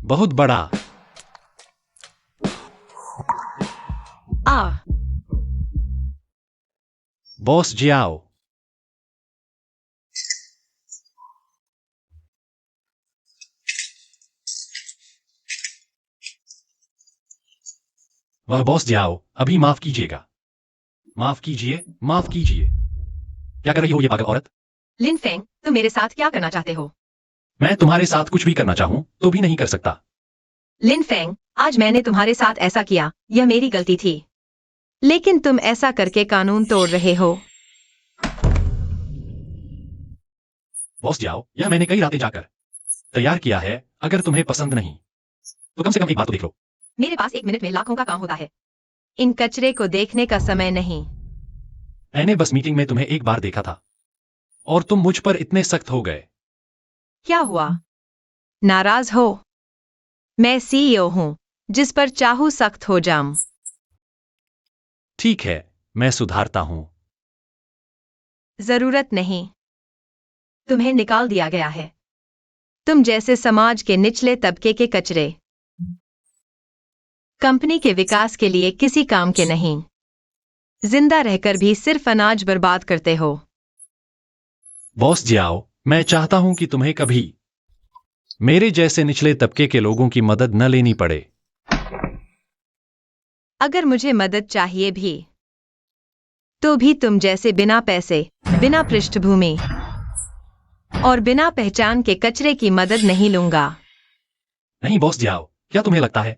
बहुत बड़ा। आ बॉस जी आओ। वह बॉस जी आओ, अभी माफ कीजिएगा। माफ कीजिए, माफ कीजिए। क्या कर रही हो ये पागल औरत? लिन फेंग, तुम मेरे साथ क्या करना चाहते हो? मैं तुम्हारे साथ कुछ भी करना चाहूं तो भी नहीं कर सकता। लिन फेंग, आज मैंने तुम्हारे साथ ऐसा किया, यह मेरी गलती थी। लेकिन तुम ऐसा करके कानून तोड़ रहे हो। बॉस जी आओ, यह मैंने कई रातें जाकर तैयार किया है। अगर तुम्हें पसंद नहीं तो कम से कम एक बात तो देख लो। मेरे पास 1 मिनट में लाखों का काम होता है। इन कचरे को देखने का समय नहीं। मैंने बस मीटिंग में तुम्हें एक बार देखा था और तुम मुझ पर इतने सख्त हो गए। क्या हुआ? नाराज हो? मैं सीईओ हूं, जिस पर चाहूं सख्त हो जाऊं। ठीक है, मैं सुधारता हूं। जरूरत नहीं। तुम्हें निकाल दिया गया है। तुम जैसे समाज के निचले तबके के कचरे कंपनी के विकास के लिए किसी काम के नहीं। जिंदा रहकर भी सिर्फ अनाज बर्बाद करते हो। बॉस जी आओ, मैं चाहता हूं कि तुम्हें कभी मेरे जैसे निचले तबके के लोगों की मदद न लेनी पड़े। अगर मुझे मदद चाहिए भी तो भी तुम जैसे बिना पैसे, बिना पृष्ठभूमि और बिना पहचान के कचरे की मदद नहीं लूंगा। नहीं बॉस जी आओ, क्या तुम्हें लगता है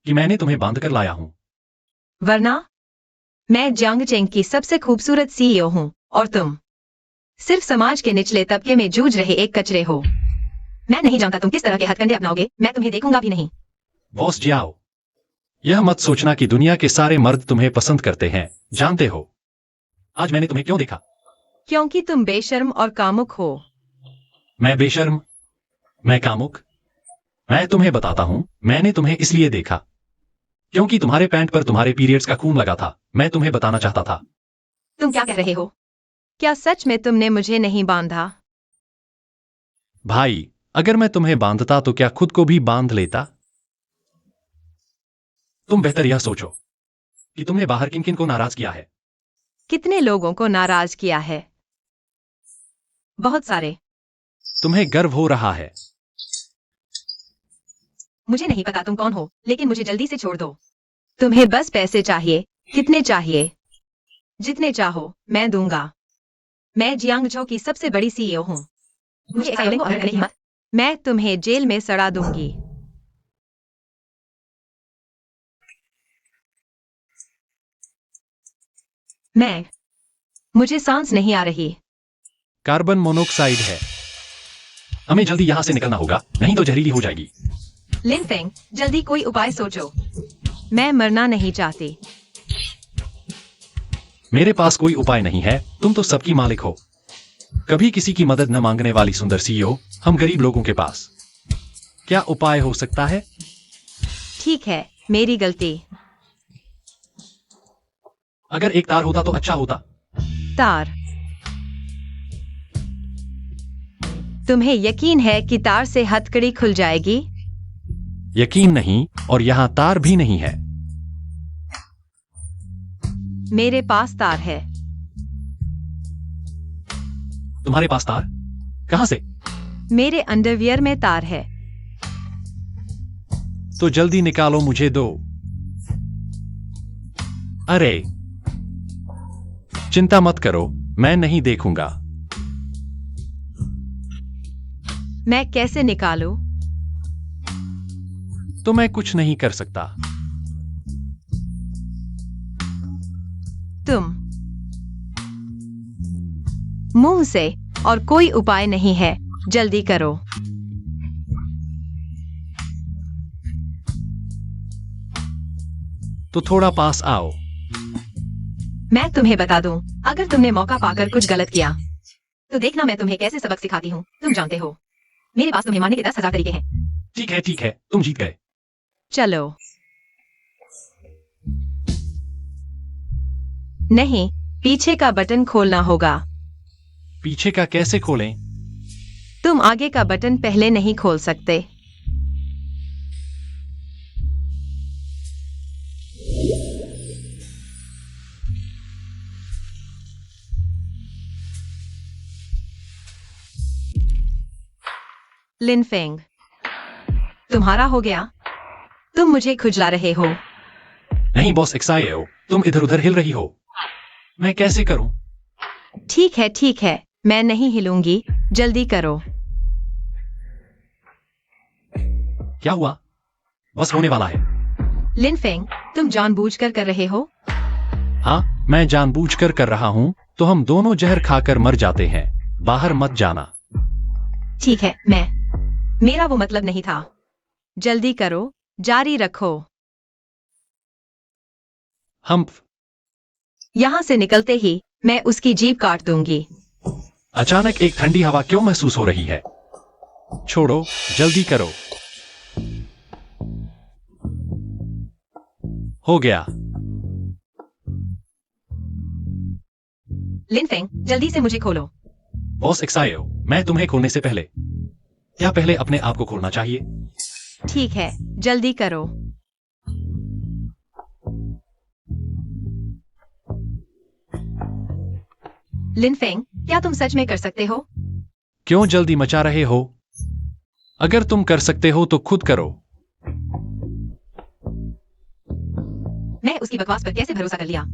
कि मैंने तुम्हें बांध कर लाया हूं? वरना मैं जियांग चेंग की सबसे खूबसूरत सीईओ हूं और तुम सिर्फ समाज के निचले तबके में जूझ रहे एक कचरे हो। मैं नहीं जानता तुम किस तरह के हथकंडे अपनाओगे, मैं तुम्हें देखूंगा भी नहीं। बॉस जी आओ, यह मत सोचना कि दुनिया के सारे मर्द तुम्हें पसंद करते हैं। जानते हो आज मैंने तुम्हें क्यों देखा? क्योंकि तुम बेशर्म और कामुक हो। मैं बेशर्म? मैं कामुक? मैं तुम्हें बताता हूं, मैंने तुम्हें इसलिए देखा क्योंकि तुम्हारे पैंट पर तुम्हारे पीरियड्स का खून लगा था। मैं तुम्हें बताना चाहता था। तुम क्या कह रहे हो? क्या सच में तुमने मुझे नहीं बांधा? भाई, अगर मैं तुम्हें बांधता तो क्या खुद को भी बांध लेता? तुम बेहतर यह सोचो कि तुमने बाहर किन किन को नाराज किया है। कितने लोगों को नाराज किया है? बहुत सारे। तुम्हें गर्व हो रहा है। मुझे नहीं पता तुम कौन हो, लेकिन मुझे जल्दी से छोड़ दो। तुम्हें बस पैसे चाहिए। कितने चाहिए? जितने चाहो मैं दूंगा। मैं जियांगझो की सबसे बड़ी सीईओ हूं। मुझे ऐसा बोलने को अगर नहीं मत। मैं तुम्हें जेल में सड़ा दूंगी। मुझे सांस नहीं आ रही। कार्बन मोनोऑक्साइड है। हमें जल्दी यहां से निकलना होगा, नहीं तो जहरीली हो जाएगी। लिन फेंग, जल्दी कोई उपाय सोचो। मैं मरना नहीं चाहती। मेरे पास कोई उपाय नहीं है। तुम तो सबकी मालिक हो, कभी किसी की मदद न मांगने वाली सुंदर सीईओ। हम गरीब लोगों के पास क्या उपाय हो सकता है? ठीक है, मेरी गलती। अगर एक तार होता तो अच्छा होता। तार? तुम्हें यकीन है कि तार से हथकड़ी खुल जाएगी? यकीन नहीं, और यहां तार भी नहीं है। मेरे पास तार है। तुम्हारे पास तार? कहां से? मेरे अंडरवियर में तार है। तो जल्दी निकालो, मुझे दो। अरे चिंता मत करो, मैं नहीं देखूंगा। मैं कैसे निकालूं? तो मैं कुछ नहीं कर सकता। तुम मुंह से, और कोई उपाय नहीं है। जल्दी करो। तो थोड़ा पास आओ। मैं तुम्हें बता दूं, अगर तुमने मौका पाकर कुछ गलत किया तो देखना मैं तुम्हें कैसे सबक सिखाती हूँ। तुम जानते हो, मेरे पास तुम्हें मारने के 10,000 तरीके हैं। ठीक है, तुम जीत गए। चलो। नहीं, पीछे का बटन खोलना होगा। पीछे का कैसे खोलें? तुम आगे का बटन पहले नहीं खोल सकते। लिन फेंग, तुम्हारा हो गया? तुम मुझे खुजला रहे हो। नहीं बॉस XIO, तुम इधर उधर हिल रही हो। मैं कैसे करूं? ठीक है, मैं नहीं हिलूंगी, जल्दी करो। क्या हुआ? बस होने वाला है। लिन फेंग, तुम जानबूझकर कर रहे हो? हाँ, मैं जानबूझकर कर रहा हूं, तो हम दोनों जहर खाकर मर जाते हैं। बाहर मत जाना। ठीक है, मेरा वो मतलब नहीं था। जल्दी करो, जारी रखो। हम यहाँ से निकलते ही मैं उसकी जीभ काट दूंगी। अचानक एक ठंडी हवा क्यों महसूस हो रही है? छोड़ो, जल्दी करो। हो गया। लिन फेंग, जल्दी से मुझे खोलो। बॉस XIO, मैं तुम्हें खोलने से पहले क्या पहले अपने आप को खोलना चाहिए? ठीक है, जल्दी करो। लिन फेंग, क्या तुम सच में कर सकते हो? क्यों जल्दी मचा रहे हो? अगर तुम कर सकते हो तो खुद करो। मैं उसकी बकवास पर कैसे भरोसा कर लिया?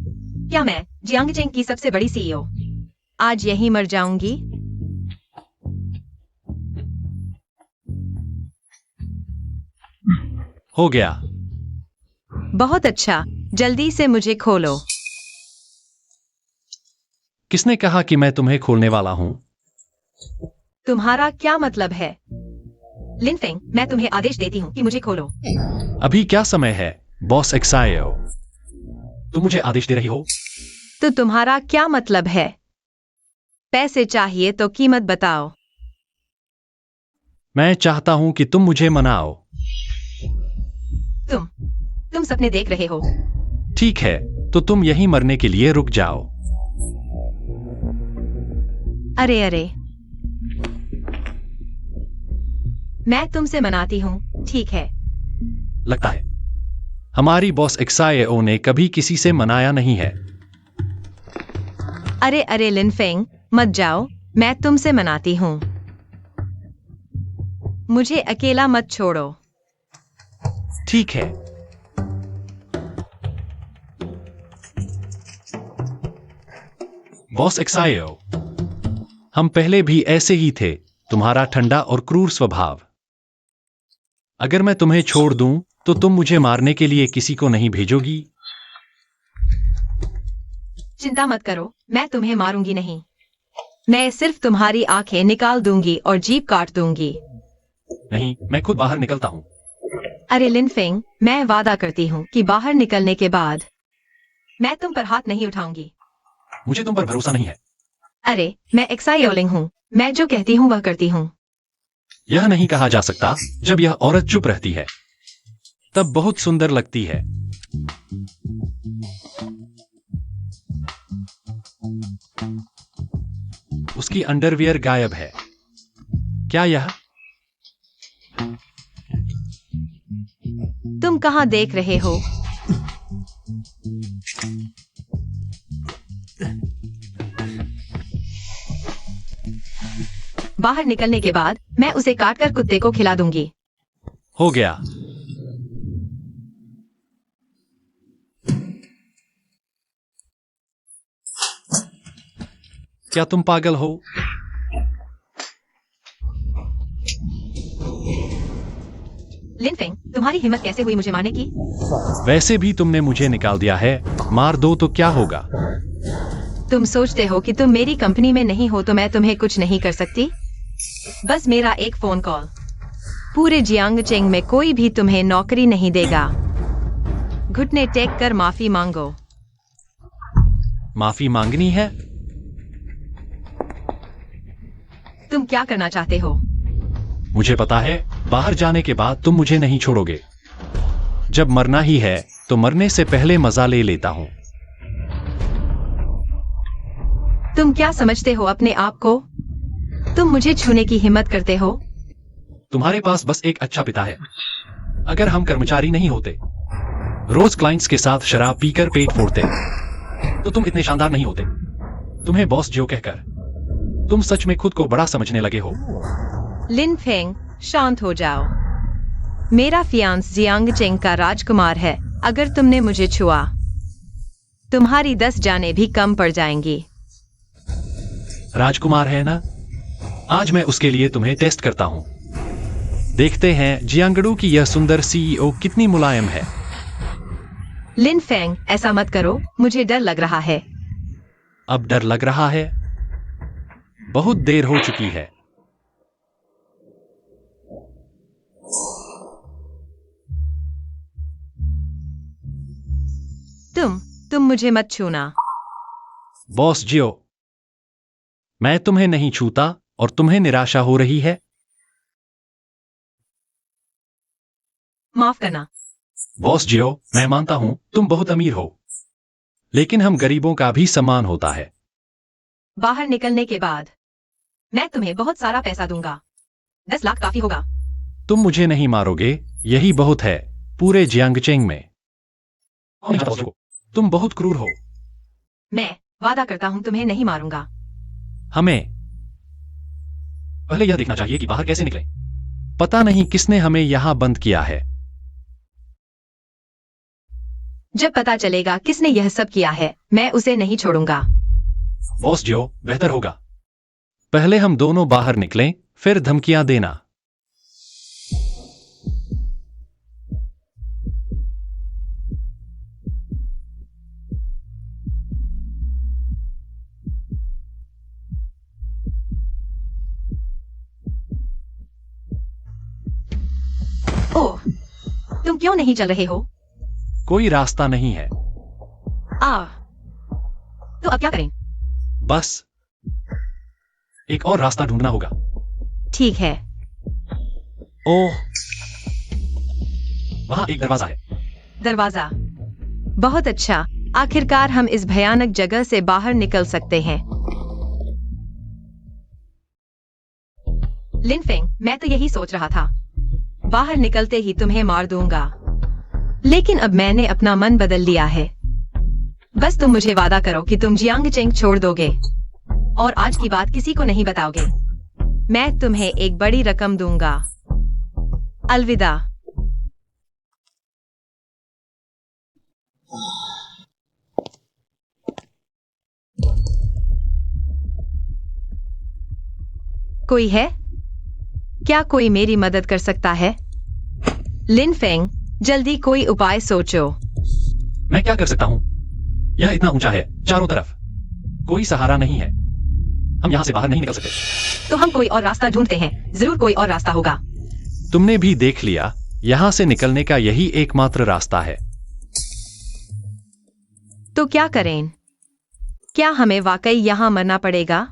क्या मैं जियांगचेंग की सबसे बड़ी CEO आज यहीं मर जाऊंगी? हो गया। बहुत अच्छा, जल्दी से मुझे खोलो। किसने कहा कि मैं तुम्हें खोलने वाला हूं? तुम्हारा क्या मतलब है? लिन फेंग, मैं तुम्हें आदेश देती हूँ कि मुझे खोलो। अभी क्या समय है, बॉस XIO? तुम मुझे आदेश दे रही हो? तो तुम्हारा क्या मतलब है? पैसे चाहिए तो कीमत बताओ। मैं चाहता हूं कि तुम मुझे मनाओ। तुम सपने देख रहे हो। ठीक है, तो तुम यहीं मरने के लिए रुक जाओ। अरे, मैं तुमसे मनाती हूँ, ठीक है? लगता है हमारी बॉस XIO ने कभी किसी से मनाया नहीं है। अरे लिन फेंग, मत जाओ, मैं तुमसे मनाती हूँ। मुझे अकेला मत छोड़ो। ठीक है। बॉस XIO, हम पहले भी ऐसे ही थे, तुम्हारा ठंडा और क्रूर स्वभाव। अगर मैं तुम्हें छोड़ दूं, तो तुम मुझे मारने के लिए किसी को नहीं भेजोगी? चिंता मत करो, मैं तुम्हें मारूंगी नहीं। मैं सिर्फ तुम्हारी आंखें निकाल दूंगी और जीभ काट दूंगी। नहीं, मैं खुद बाहर निकलता हूं। अरे लिन फेंग, मैं वादा करती हूँ कि बाहर निकलने के बाद मैं तुम पर हाथ नहीं उठाऊंगी। मुझे तुम पर भरोसा नहीं है। अरे, मैं XIO हूँ, मैं जो कहती हूँ वह करती हूँ। यह नहीं कहा जा सकता। जब यह औरत चुप रहती है, तब बहुत सुंदर लगती है। उसकी अंडरवियर गायब है। क्या यह? तुम कहाँ देख रहे हो? बाहर निकलने के बाद मैं उसे काटकर कुत्ते को खिला दूंगी। हो गया। क्या तुम पागल हो? लिन फेंग, तुम्हारी हिम्मत कैसे हुई मुझे मारने की? वैसे भी तुमने मुझे निकाल दिया है, मार दो तो क्या होगा? तुम सोचते हो कि तुम मेरी कंपनी में नहीं हो तो मैं तुम्हें कुछ नहीं कर सकती? बस मेरा एक फोन कॉल, पूरे जियांगचेंग में कोई भी तुम्हें नौकरी नहीं देगा। घुटने टेक कर माफी मांगो। माफी मांगनी है? तुम क्या करना चाहते हो? मुझे पता है, बाहर जाने के बाद तुम मुझे नहीं छोड़ोगे। जब मरना ही है, तो मरने से पहले मजा ले लेता हूं। तुम क्या समझते हो अपने आप को? तुम मुझे छूने की हिम्मत करते हो? तुम्हारे पास बस एक अच्छा पिता है। अगर हम कर्मचारी नहीं होते, रोज क्लाइंट्स के साथ शराब पीकर पेट फोड़ते, तो तुम इतने शानदार नहीं होते। तुम्हें बॉस जो कहकर तुम सच में खुद को बड़ा समझने लगे हो। लिन फेंग, शांत हो जाओ। मेरा फियांस जियांग चेंग का राजकुमार है। अगर तुमने मुझे छुआ, तुम्हारी 10 जानें भी कम पड़ जाएंगी। राजकुमार है ना? आज मैं उसके लिए तुम्हें टेस्ट करता हूं। देखते हैं जियांगडू की यह सुंदर सीईओ कितनी मुलायम है। लिन फेंग, ऐसा मत करो, मुझे डर लग रहा है। अब डर लग रहा है? बहुत देर हो चुकी है। तुम मुझे मत छूना। बॉस जियो, मैं तुम्हें नहीं छूता और तुम्हें निराशा हो रही है। माफ करना। बॉस जियो, मैं मानता हूं तुम बहुत अमीर हो, लेकिन हम गरीबों का भी सम्मान होता है। बाहर निकलने के बाद मैं तुम्हें बहुत सारा पैसा दूंगा। 10 लाख काफी होगा। तुम मुझे नहीं मारोगे, यही बहुत है पूरे जियांगचेंग में। तुम बहुत क्रूर हो। मैं वादा करता हूं तुम्हें नहीं मारूंगा। हमें पहले यह देखना चाहिए कि बाहर कैसे निकलें। पता नहीं किसने हमें यहां बंद किया है। जब पता चलेगा किसने यह सब किया है, मैं उसे नहीं छोड़ूंगा। बॉस जियो, बेहतर होगा पहले हम दोनों बाहर निकलें, फिर धमकियां देना। ओह, तुम क्यों नहीं चल रहे हो? कोई रास्ता नहीं है। तो अब क्या करें? बस एक और रास्ता ढूंढना होगा। ठीक है। ओह, वहां एक दरवाजा है। दरवाजा। बहुत अच्छा, आखिरकार हम इस भयानक जगह से बाहर निकल सकते हैं। लिनफेंग, मैं तो यही सोच रहा था, बाहर निकलते ही तुम्हें मार दूंगा, लेकिन अब मैंने अपना मन बदल लिया है। बस तुम मुझे वादा करो कि तुम जियांगचेंग छोड़ दोगे और आज की बात किसी को नहीं बताओगे। मैं तुम्हें एक बड़ी रकम दूंगा। अलविदा। कोई है? क्या कोई मेरी मदद कर सकता है? लिनफेंग, जल्दी कोई उपाय सोचो। मैं क्या कर सकता हूं? यह इतना ऊंचा है, चारों तरफ कोई सहारा नहीं है। हम यहां से बाहर नहीं निकल सकते। तो हम कोई और रास्ता ढूंढते हैं, जरूर कोई और रास्ता होगा। तुमने भी देख लिया, यहां से निकलने का यही एकमात्र रास्ता है। तो क्या करें? क्या हमें वाकई यहां मरना पड़ेगा?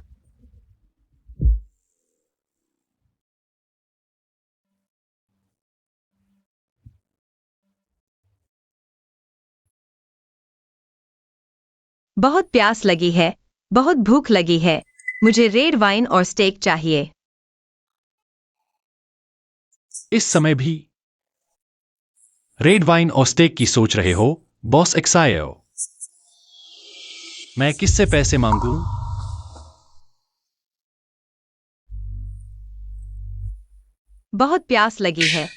बहुत प्यास लगी है, बहुत भूख लगी है। मुझे रेड वाइन और स्टेक चाहिए। इस समय भी रेड वाइन और स्टेक की सोच रहे हो, बॉस एक्सायो? मैं किससे पैसे मांगूं? बहुत प्यास लगी है।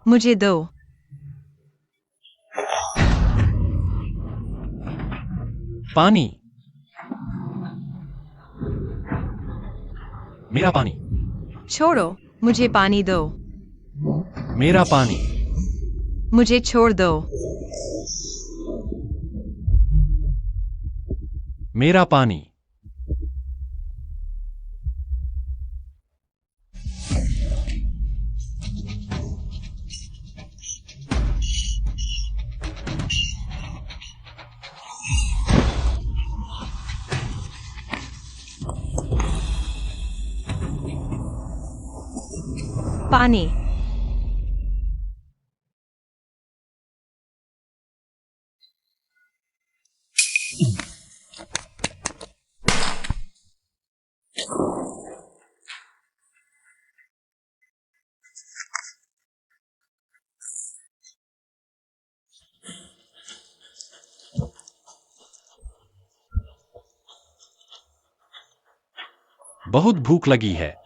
मुझे दो। पानी, मेरा पानी, छोड़ो, मुझे पानी दो। मेरा पानी। मुझे छोड़ दो। मेरा पानी। पानी। बहुत भूख लगी है।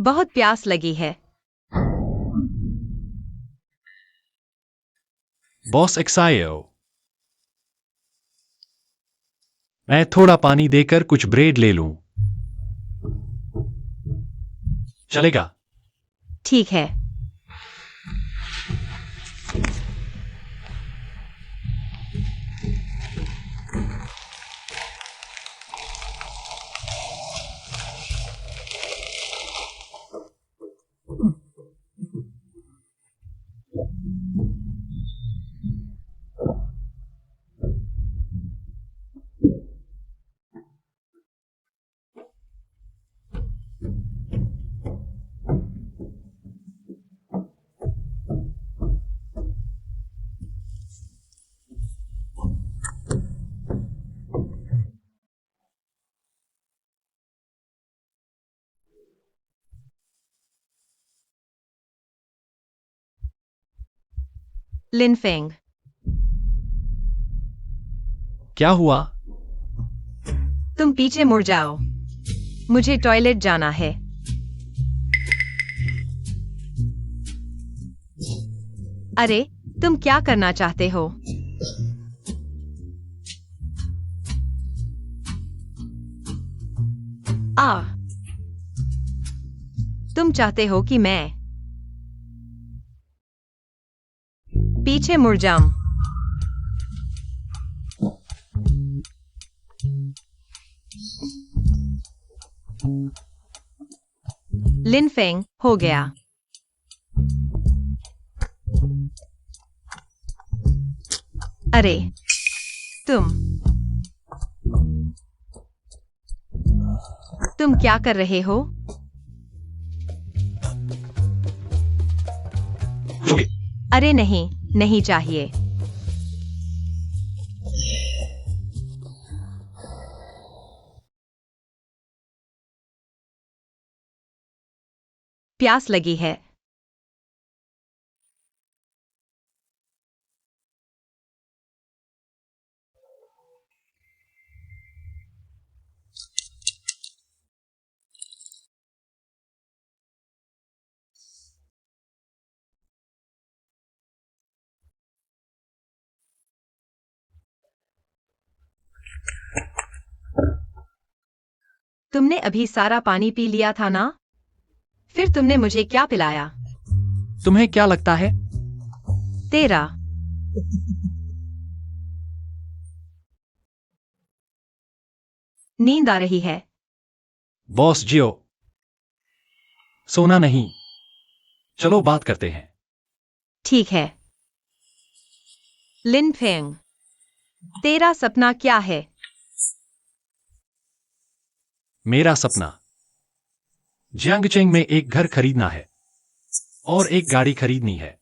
बहुत प्यास लगी है। बॉस एक्सायो। मैं थोड़ा पानी देकर कुछ ब्रेड ले लूं। चलेगा? ठीक है। लिन फेंग। क्या हुआ? तुम पीछे मुड़ जाओ। मुझे टॉयलेट जाना है। अरे, तुम क्या करना चाहते हो? तुम चाहते हो कि मैं पीछे मुड़ जाऊं? लिन फेंग, हो गया। अरे, तुम क्या कर रहे हो? अरे नहीं, नहीं चाहिए। प्यास लगी है। तुमने अभी सारा पानी पी लिया था ना? फिर तुमने मुझे क्या पिलाया? तुम्हें क्या लगता है? तेरा नींद आ रही है। बॉस जियो। सोना नहीं। चलो बात करते हैं। ठीक है। लिन फेंग, तेरा सपना क्या है? मेरा सपना जियांगचेंग में एक घर खरीदना है और एक गाड़ी खरीदनी है।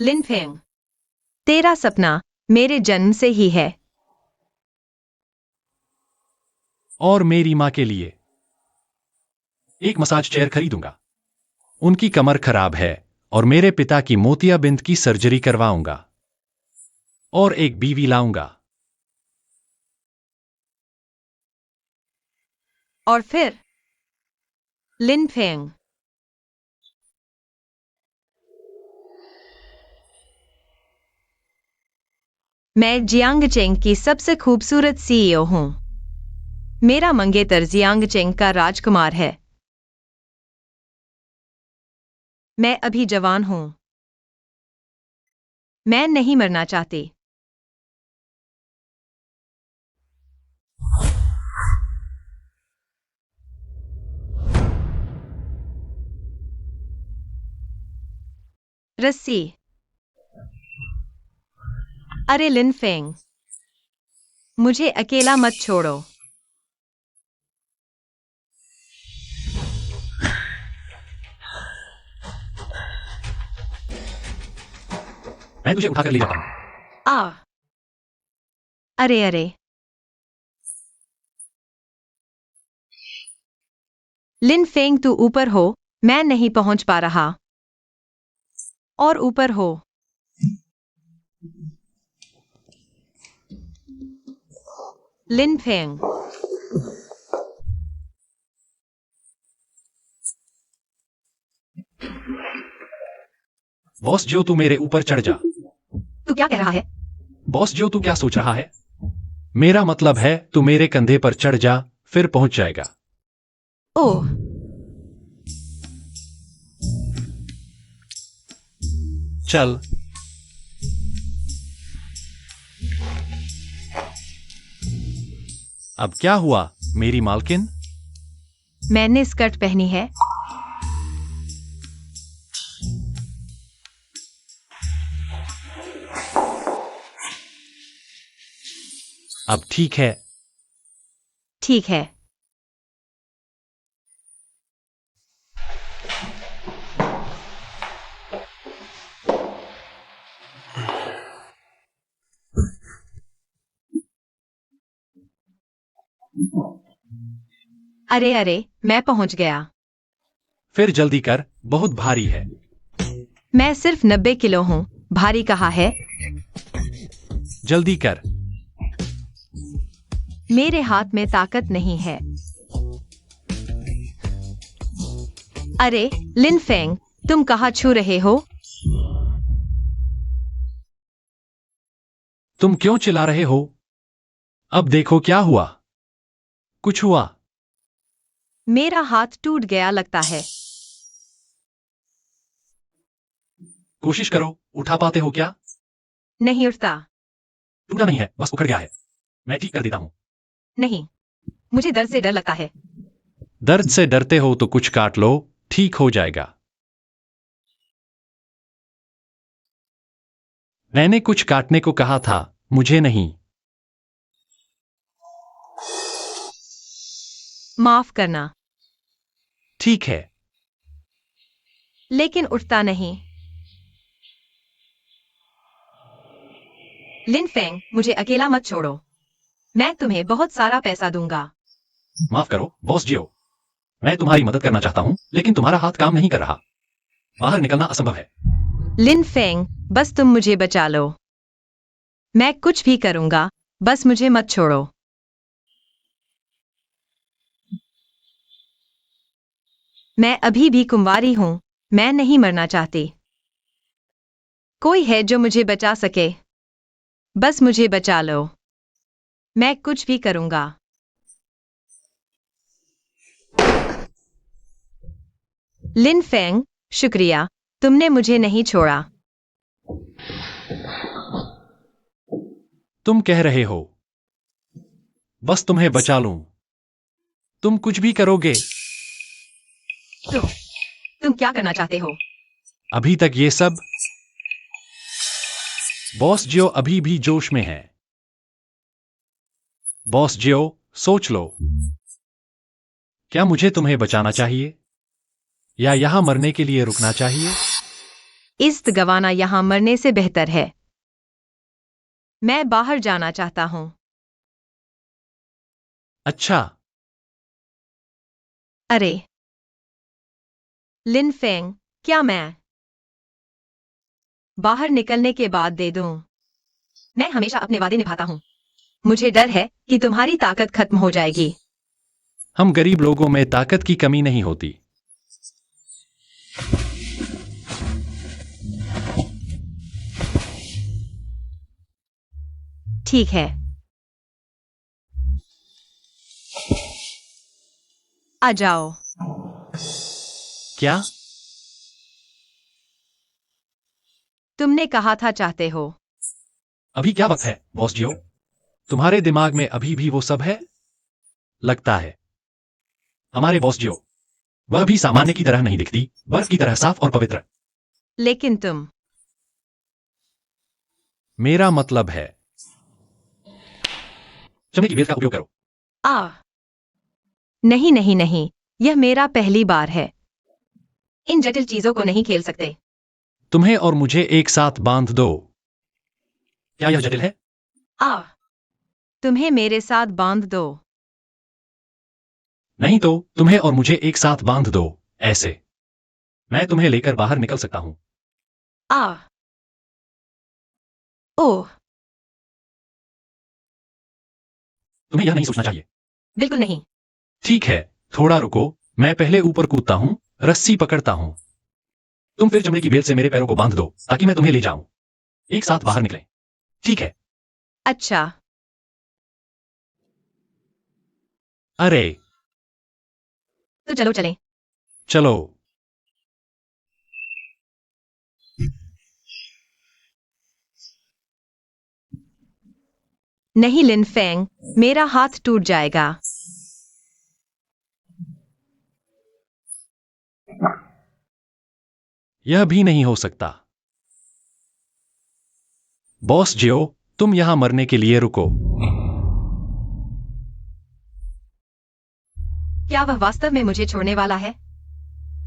लिन फेंग, तेरा सपना मेरे जन्म से ही है। और मेरी माँ के लिए एक मसाज चेयर खरीदूंगा। उनकी कमर खराब है और मेरे पिता की मोतियाबिंद की सर्जरी करवाऊंगा। और एक बीवी लाऊंगा। और फिर? लिन फेंग, मैं जियांगचेंग की सबसे खूबसूरत सीईओ हूं। मेरा मंगेतर जियांगचेंग का राजकुमार है। मैं अभी जवान हूं। मैं नहीं मरना चाहती। रस्सी। अरे लिन फेंग, मुझे अकेला मत छोड़ो। मैं तुझे उठाकर ले जाता हूं। आ अरे अरे, लिन फेंग तू ऊपर हो। मैं नहीं पहुंच पा रहा। और ऊपर हो। लिन फेंग, बॉस जो, तू मेरे ऊपर चढ़ जा। तू क्या कह रहा है? बॉस जो, तू क्या सोच रहा है? मेरा मतलब है तू मेरे कंधे पर चढ़ जा, फिर पहुंच जाएगा। ओह, चल। अब क्या हुआ मेरी मालकिन? मैंने स्कर्ट पहनी है। अब ठीक है। ठीक है। अरे अरे, मैं पहुंच गया। फिर जल्दी कर, बहुत भारी है। मैं सिर्फ 90 किलो हूँ। भारी कहा है? जल्दी कर। मेरे हाथ में ताकत नहीं है। अरे लिन फेंग, तुम कहाँ छू रहे हो? तुम क्यों चिल्ला रहे हो? अब देखो क्या हुआ। कुछ हुआ? मेरा हाथ टूट गया लगता है। कोशिश करो, उठा पाते हो क्या? नहीं उठता। टूटा नहीं है, बस उखड़ गया है। मैं ठीक कर देता हूं। नहीं, मुझे दर्द से डर लगता है। दर्द से डरते हो तो कुछ काट लो, ठीक हो जाएगा। मैंने कुछ काटने को कहा था, मुझे नहीं। माफ करना। ठीक है। लेकिन उठता नहीं। लिन फेंग, मुझे अकेला मत छोड़ो। मैं तुम्हें बहुत सारा पैसा दूंगा। माफ करो बॉस जियो, मैं तुम्हारी मदद करना चाहता हूं, लेकिन तुम्हारा हाथ काम नहीं कर रहा। बाहर निकलना असंभव है। लिन फेंग, बस तुम मुझे बचा लो। मैं कुछ भी करूंगा, बस मुझे मत छोड़ो। मैं अभी भी कुंवारी हूं, मैं नहीं मरना चाहती। कोई है जो मुझे बचा सके? बस मुझे बचा लो। मैं कुछ भी करूंगा। लिन फेंग, शुक्रिया, तुमने मुझे नहीं छोड़ा। तुम कह रहे हो बस तुम्हें बचा लूं। तुम कुछ भी करोगे? तुम क्या करना चाहते हो? अभी तक ये सब। बॉस जियो अभी भी जोश में है। बॉस जियो, सोच लो। क्या मुझे तुम्हें बचाना चाहिए या यहां मरने के लिए रुकना चाहिए? इस गवाना यहां मरने से बेहतर है। मैं बाहर जाना चाहता हूं। अच्छा। अरे लिन फेंग, क्या मैं बाहर निकलने के बाद दे दूं? मैं हमेशा अपने वादे निभाता हूं। मुझे डर है कि तुम्हारी ताकत खत्म हो जाएगी। हम गरीब लोगों में ताकत की कमी नहीं होती। ठीक है। आ जाओ। क्या? तुमने कहा था चाहते हो। अभी क्या वक्त है बॉस जियो? तुम्हारे दिमाग में अभी भी वो सब है? लगता है हमारे बॉस जियो, वह भी सामान्य की तरह नहीं दिखती, बर्फ की तरह साफ और पवित्र। लेकिन तुम। मेरा मतलब है चमड़े की बेल्ट का उपयोग करो। आ नहीं नहीं नहीं, यह मेरा पहली बार है। इन जटिल चीजों को नहीं खेल सकते। तुम्हें और मुझे एक साथ बांध दो। क्या यह जटिल है? आ तुम्हें मेरे साथ बांध दो। नहीं तो तुम्हें और मुझे एक साथ बांध दो, ऐसे। मैं तुम्हें लेकर बाहर निकल सकता हूं। आ ओह, तुम्हें यह नहीं सोचना चाहिए। बिल्कुल नहीं। ठीक है, थोड़ा रुको, मैं पहले ऊपर कूदता हूँ, रस्सी पकड़ता हूँ। तुम फिर चमड़े की बेल्ट से मेरे पैरों को बांध दो ताकि मैं तुम्हें ले जाऊं। एक साथ बाहर निकलें। ठीक है। अच्छा, अरे, तो चलो चलें। चलो। नहीं लिन फेंग, मेरा हाथ टूट जाएगा। यह भी नहीं हो सकता। बॉस जियो, तुम यहां मरने के लिए रुको। क्या वह वास्तव में मुझे छोड़ने वाला है?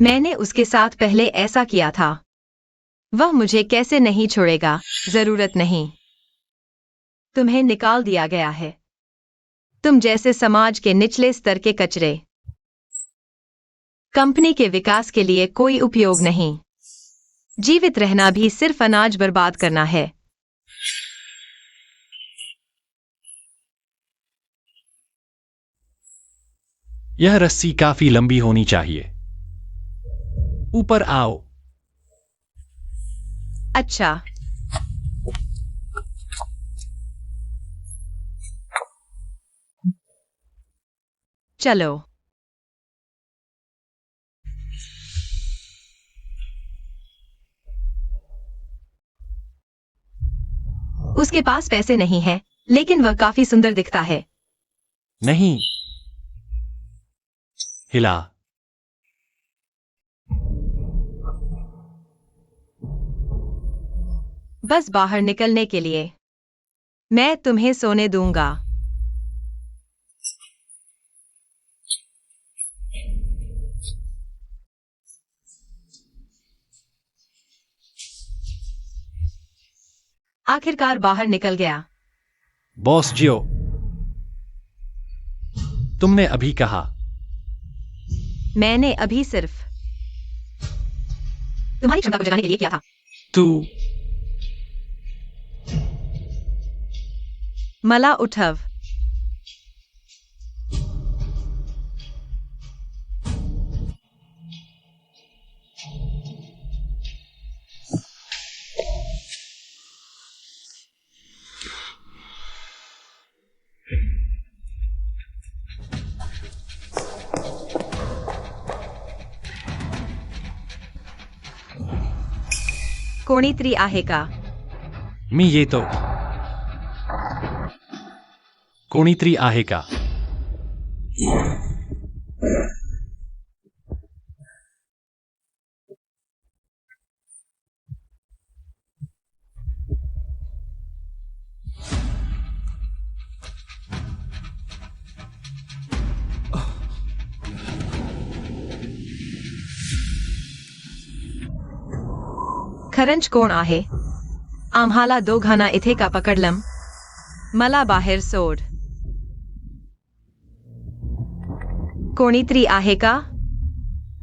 मैंने उसके साथ पहले ऐसा किया था। वह मुझे कैसे नहीं छोड़ेगा? जरूरत नहीं। तुम्हें निकाल दिया गया है। तुम जैसे समाज के निचले स्तर के कचरे। कंपनी के विकास के लिए कोई उपयोग नहीं। जीवित रहना भी सिर्फ अनाज बर्बाद करना है। यह रस्सी काफी लंबी होनी चाहिए। ऊपर आओ। अच्छा, चलो। उसके पास पैसे नहीं हैं, लेकिन वह काफी सुंदर दिखता है। नहीं। हिला। बस बाहर निकलने के लिए। मैं तुम्हें सोने दूंगा। आखिरकार बाहर निकल गया। बॉस जियो, तुमने अभी कहा। मैंने अभी सिर्फ तुम्हारी क्षमता को जगाने के लिए किया था। तू। मला उठव। कोणीतरी आहे का? मी येतो. कोणीतरी आहे का? खरंच कोण आहे? आम्हाला दोघांना इथे का पकडलं? मला बाहेर सोड. कोणीतरी आहे का?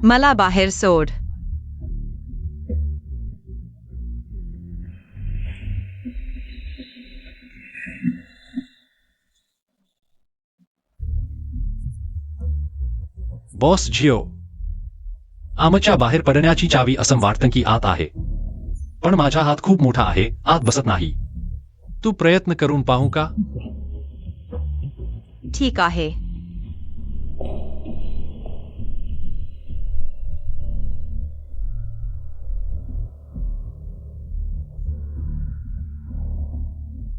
मला बाहेर सोड. बॉस जियो, आमच्या बाहेर पडण्याची चावी असं वाटतं की आत आहे. पण माझा हात खूप मोठा आहे, आत बसत नाही. तू प्रयत्न करून पाहू का? ठीक आहे.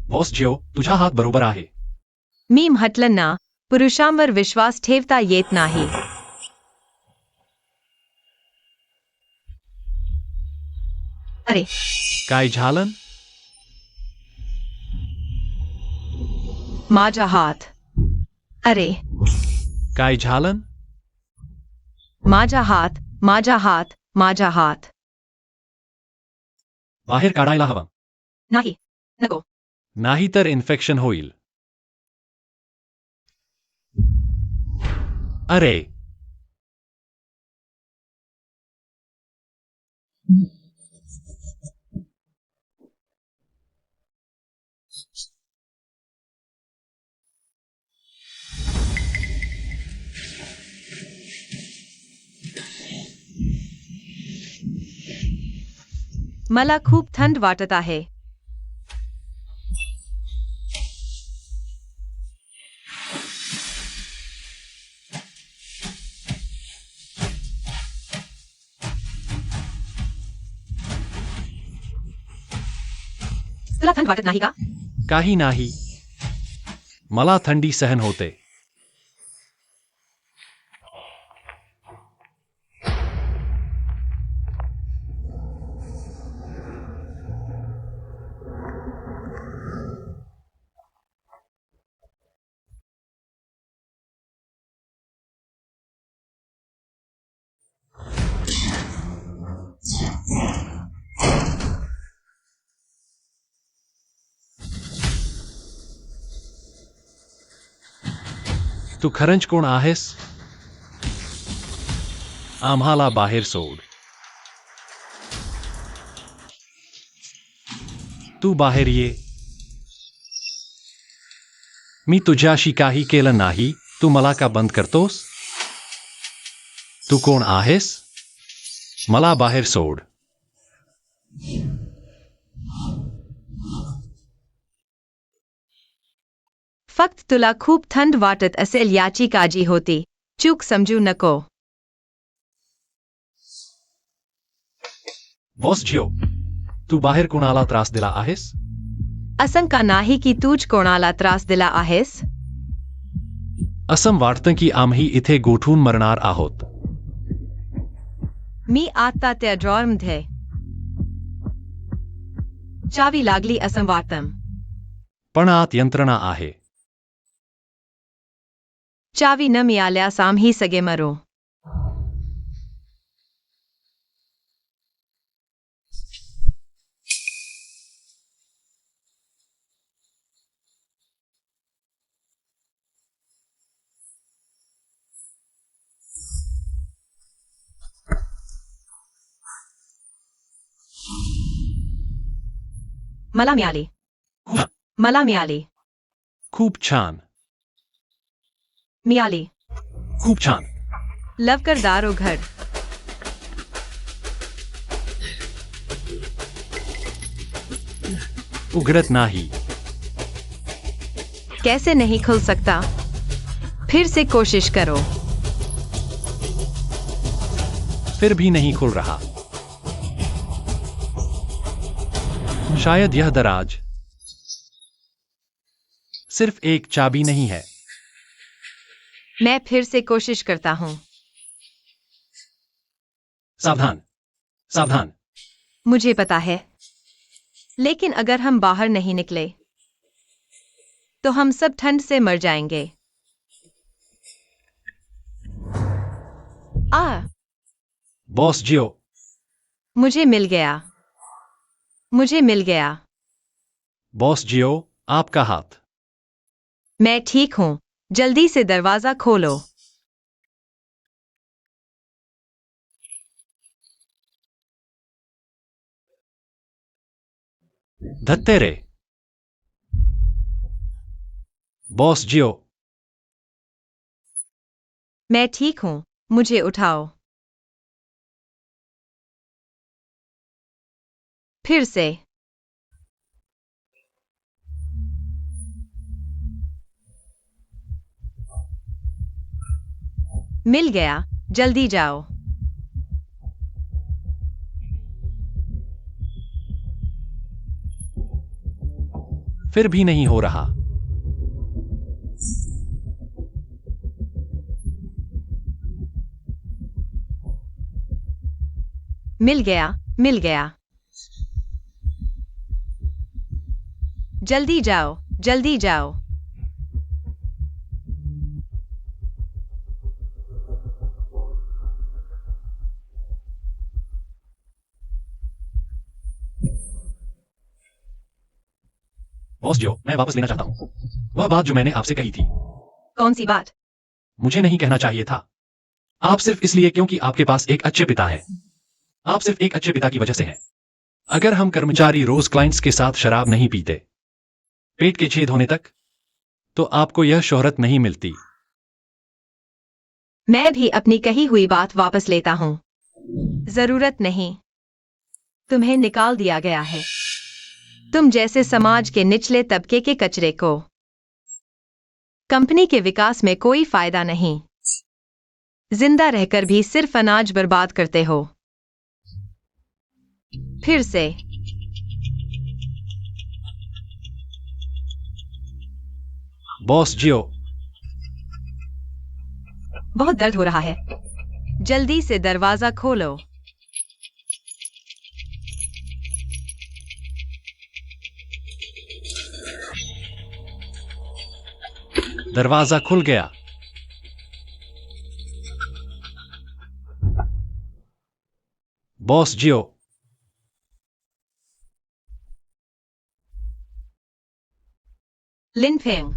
बॉस जियो, तुझा हात बरोबर आहे. मी म्हटलं ना, पुरुषांवर विश्वास ठेवता येत नाही. अरे, काय झालं? माझा हात. अरे, काय झालं? माझा हात, माझा हात, माझा हात. बाहेर काढायला हवा. नाही, नको. नाहीतर इन्फेक्शन होईल. अरे, मला खूप थंड वाटत आहे. तुला थंड वाटत नाही का? काही नाही. मला थंडी सहन होते. तू खरंच कोण आहेस? आम्हाला बाहेर सोड. तू बाहेर ये. मी तुझ्याशी काही केलं नाही. तू मला का बंद करतोस? तू कोण आहेस? मला बाहेर सोड. फक्त तुला खूप थंड वाटत असेल याची काळजी होती. चूक समजू नको. बॉस जिओ, तू बाहेर कोणाला त्रास दिला आहेस? असं का नाही की तूच कोणाला त्रास दिला आहेस? असं वाटतं की आम्ही इथे गोठून मरणार आहोत. मी आता त्या ड्रॉरमध्ये. चावी लागली असं वाटतं. पण आत यंत्रणा आहे. चावी न मिळाल्यास आम्ही सगळे मरू. मला मिळाली. मला मिळाली. खूप छान. मिळाली. खूप छान. लवकर दार उघड. उघडत नाही. कैसे नहीं खुल सकता? फिर से कोशिश करो. फिर भी नहीं खुल रहा. शायद यह दराज सिर्फ एक चाबी नहीं है. मैं फिर से कोशिश करता हूं. सावधान, सावधान. मुझे पता है. लेकिन अगर हम बाहर नहीं निकले तो हम सब ठंड से मर जाएंगे. बॉस जियो, मुझे मिल गया. मुझे मिल गया. बॉस जियो, आपका हाथ. मैं ठीक हूं. जल्दी से दरवाजा खोलो. धत्तेरे. बॉस जियो, मैं ठीक हूं. मुझे उठाओ. फिर से. मिल गया. जल्दी जाओ. फिर भी नहीं हो रहा. मिल गया. मिल गया. जल्दी जाओ. जल्दी जाओ. बॉस जियो, मैं वापस लेना चाहता हूं वह बात जो मैंने आपसे कही थी. कौन सी बात? मुझे नहीं कहना चाहिए था. आप सिर्फ इसलिए क्योंकि आपके पास एक अच्छे पिता है. आप सिर्फ एक अच्छे पिता की वजह से हैं. अगर हम कर्मचारी रोज क्लाइंट्स के साथ शराब नहीं पीते पेट के छेद होने तक तो आपको यह शोहरत नहीं मिलती. मैं भी अपनी कही हुई बात वापस लेता हूं. जरूरत नहीं. तुम्हें निकाल दिया गया है, तुम जैसे समाज के निचले तबके के कचरे को। कंपनी के विकास में कोई फायदा नहीं, जिंदा रहकर भी सिर्फ अनाज बर्बाद करते हो। फिर से बॉस जियो, बहुत दर्द हो रहा है, जल्दी से दरवाजा खोलो। दरवाजा खुल गया। बॉस जियो, लिन फेंग,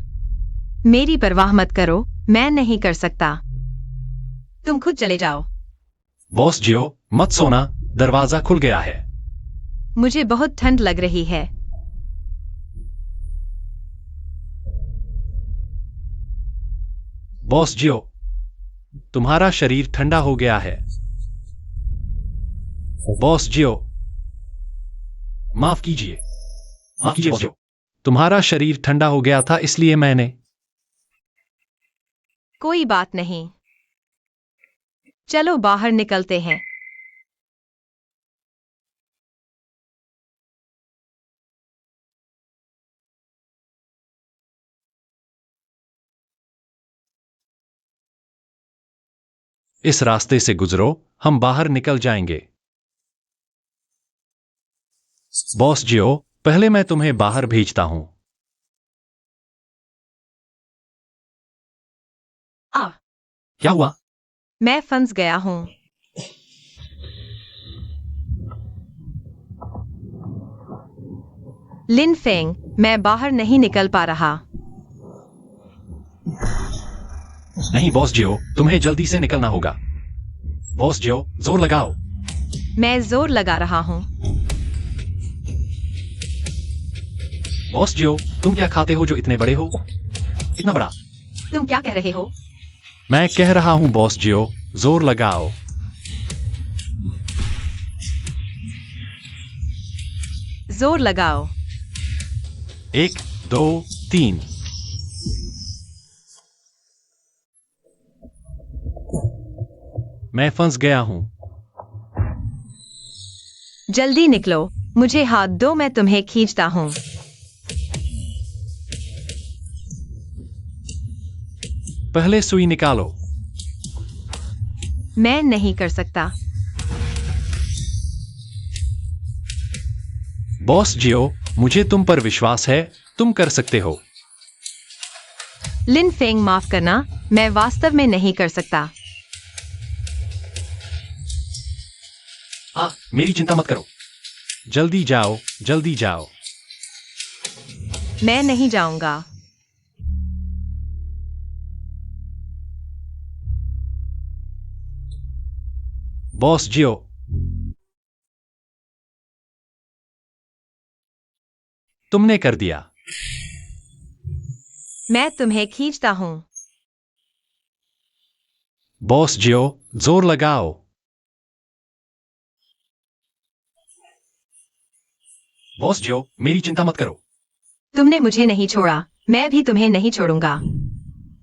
मेरी परवाह मत करो, मैं नहीं कर सकता, तुम खुद चले जाओ। बॉस जियो, मत सोना, दरवाजा खुल गया है। मुझे बहुत ठंड लग रही है। बॉस जियो, तुम्हारा शरीर ठंडा हो गया है। बॉस जियो, माफ कीजिए, माफ कीजिए बॉस जियो, तुम्हारा शरीर ठंडा हो गया था इसलिए मैंने। कोई बात नहीं, चलो बाहर निकलते हैं। इस रास्ते से गुजरो, हम बाहर निकल जाएंगे। बॉस जियो, पहले मैं तुम्हें बाहर भेजता हूं। आ, क्या हुआ? मैं फंस गया हूं। लिन फेंग, मैं बाहर नहीं निकल पा रहा। नहीं बॉस जियो, तुम्हें जल्दी से निकलना होगा। बॉस जियो, जोर लगाओ। मैं जोर लगा रहा हूं। बॉस जियो, तुम क्या खाते हो जो इतने बड़े हो? इतना बड़ा? तुम क्या कह रहे हो? मैं कह रहा हूं बॉस जियो, जोर लगाओ। जोर लगाओ। 1, 2, 3। मैं फंस गया हूं। जल्दी निकलो, मुझे हाथ दो, मैं तुम्हें खींचता हूं। पहले सुई निकालो। मैं नहीं कर सकता। बॉस जियो, मुझे तुम पर विश्वास है, तुम कर सकते हो। लिन फेंग, माफ करना, मैं वास्तव में नहीं कर सकता। मेरी चिंता मत करो। जल्दी जाओ, जल्दी जाओ। मैं नहीं जाऊंगा। बॉस जियो, तुमने कर दिया। मैं तुम्हें खींचता हूं। बॉस जियो, जोर लगाओ। बॉस जियो, मेरी चिंता मत करो। तुमने मुझे नहीं छोड़ा, मैं भी तुम्हें नहीं छोड़ूंगा।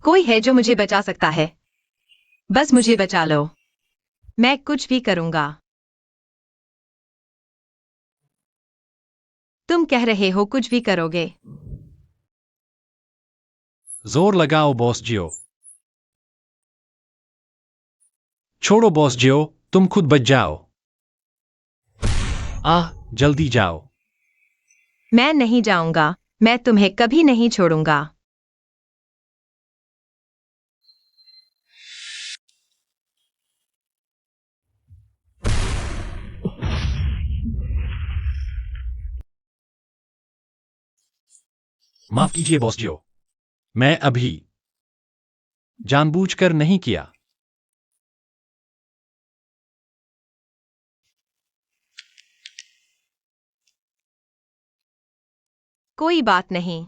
कोई है जो मुझे बचा सकता है? बस मुझे बचा लो, मैं कुछ भी करूंगा। तुम कह रहे हो कुछ भी करोगे? जोर लगाओ बॉस जियो। छोड़ो बॉस जियो, तुम खुद बच जाओ। जल्दी जाओ। मैं नहीं जाऊंगा, मैं तुम्हें कभी नहीं छोड़ूंगा। माफ कीजिए बॉस जियो, मैं अभी जानबूझकर नहीं किया। कोई बात नहीं।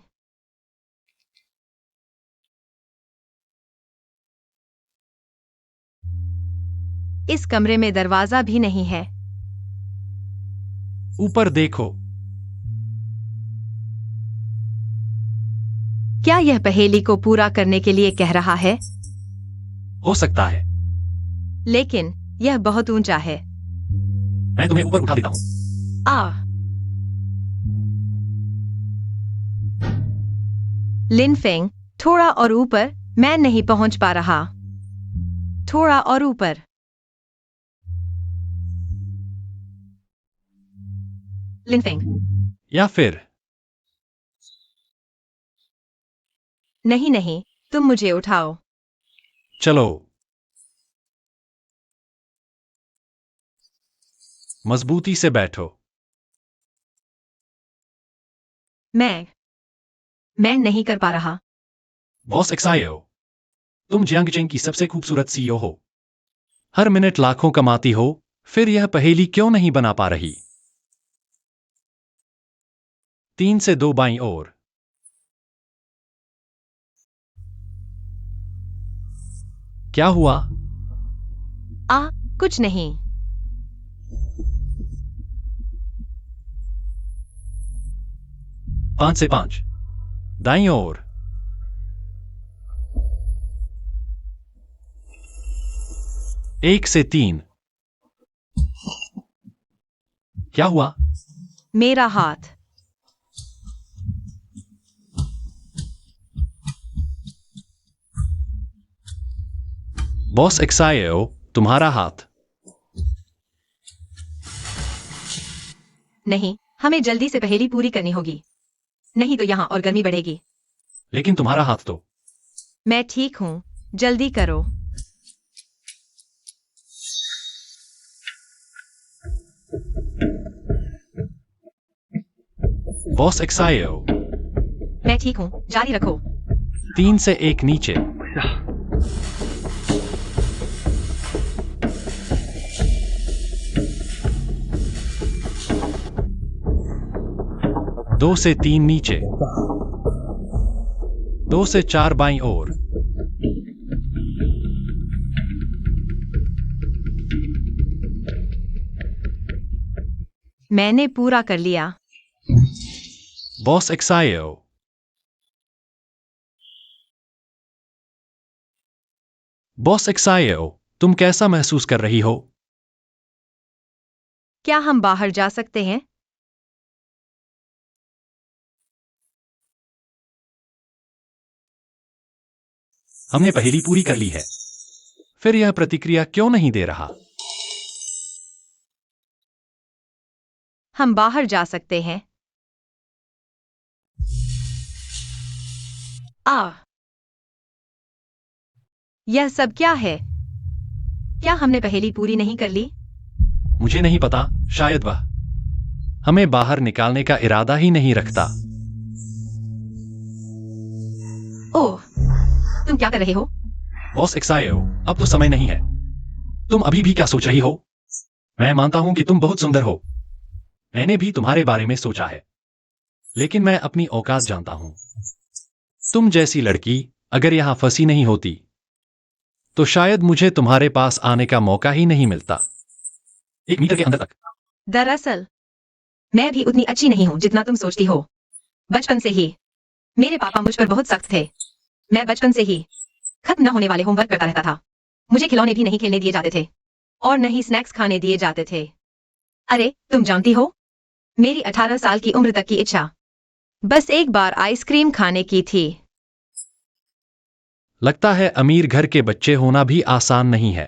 इस कमरे में दरवाजा भी नहीं है। ऊपर देखो। क्या यह पहेली को पूरा करने के लिए कह रहा है? हो सकता है। लेकिन यह बहुत ऊंचा है। मैं तुम्हें ऊपर उठा देता हूं। आ लिनफेंग, थोड़ा और ऊपर। मैं नहीं पहुंच पा रहा। थोड़ा और ऊपर। लिनफेंग, या फिर नहीं नहीं, तुम मुझे उठाओ। चलो। मजबूती से बैठो। मैं नहीं कर पा रहा। बॉस एक्सायो, तुम जियांगचेंग की सबसे खूबसूरत सीईओ हो। हर मिनट लाखों कमाती हो, फिर यह पहेली क्यों नहीं बना पा रही? 3 से 2 बाईं ओर। क्या हुआ? कुछ नहीं। 5 से 5 दाईं ओर। 1 से 3। क्या हुआ? मेरा हाथ। बॉस एक्सायो, तुम्हारा हाथ। नहीं, हमें जल्दी से पहेली पूरी करनी होगी, नहीं तो यहाँ और गर्मी बढ़ेगी। लेकिन तुम्हारा हाथ तो। मैं ठीक हूँ, जल्दी करो। बॉस एक्सायो। मैं ठीक हूँ, जारी रखो। 3 से 1 नीचे। 2 से 3 नीचे। 2 से 4 बाईं ओर। मैंने पूरा कर लिया। बॉस एक्सायो। बॉस एक्सायो, तुम कैसा महसूस कर रही हो? क्या हम बाहर जा सकते हैं? हमने पहेली पूरी कर ली है, फिर यह प्रतिक्रिया क्यों नहीं दे रहा? हम बाहर जा सकते हैं। यह सब क्या है? क्या हमने पहेली पूरी नहीं कर ली? मुझे नहीं पता, शायद वह हमें बाहर निकालने का इरादा ही नहीं रखता। ओह, तुम क्या कर रहे हो? बॉस एक्सायो, अब तो समय नहीं है। तुम अभी भी क्या सोच रही हो? मैं मानता हूं कि तुम बहुत सुंदर हो। मैंने भी तुम्हारे बारे में सोचा है, लेकिन मैं अपनी औकात जानता हूं। तुम जैसी लड़की अगर यहां फंसी नहीं होती, तो शायद मुझे तुम्हारे पास आने का मौका ही नहीं मिलता। 1 मीटर के अंदर तक। दरअसल मैं भी उतनी अच्छी नहीं हूँ जितना तुम सोचती हो। बचपन से ही मेरे पापा मुझ पर बहुत सख्त थे। मैं बचपन से ही खत्म न होने वाले होमवर्क करता रहता था। मुझे खिलौने भी नहीं खेलने दिए जाते थे और न ही स्नैक्स खाने दिए जाते थे। अरे, तुम जानती हो, मेरी 18 साल की उम्र तक की इच्छा बस एक बार आइसक्रीम खाने की थी। लगता है अमीर घर के बच्चे होना भी आसान नहीं है।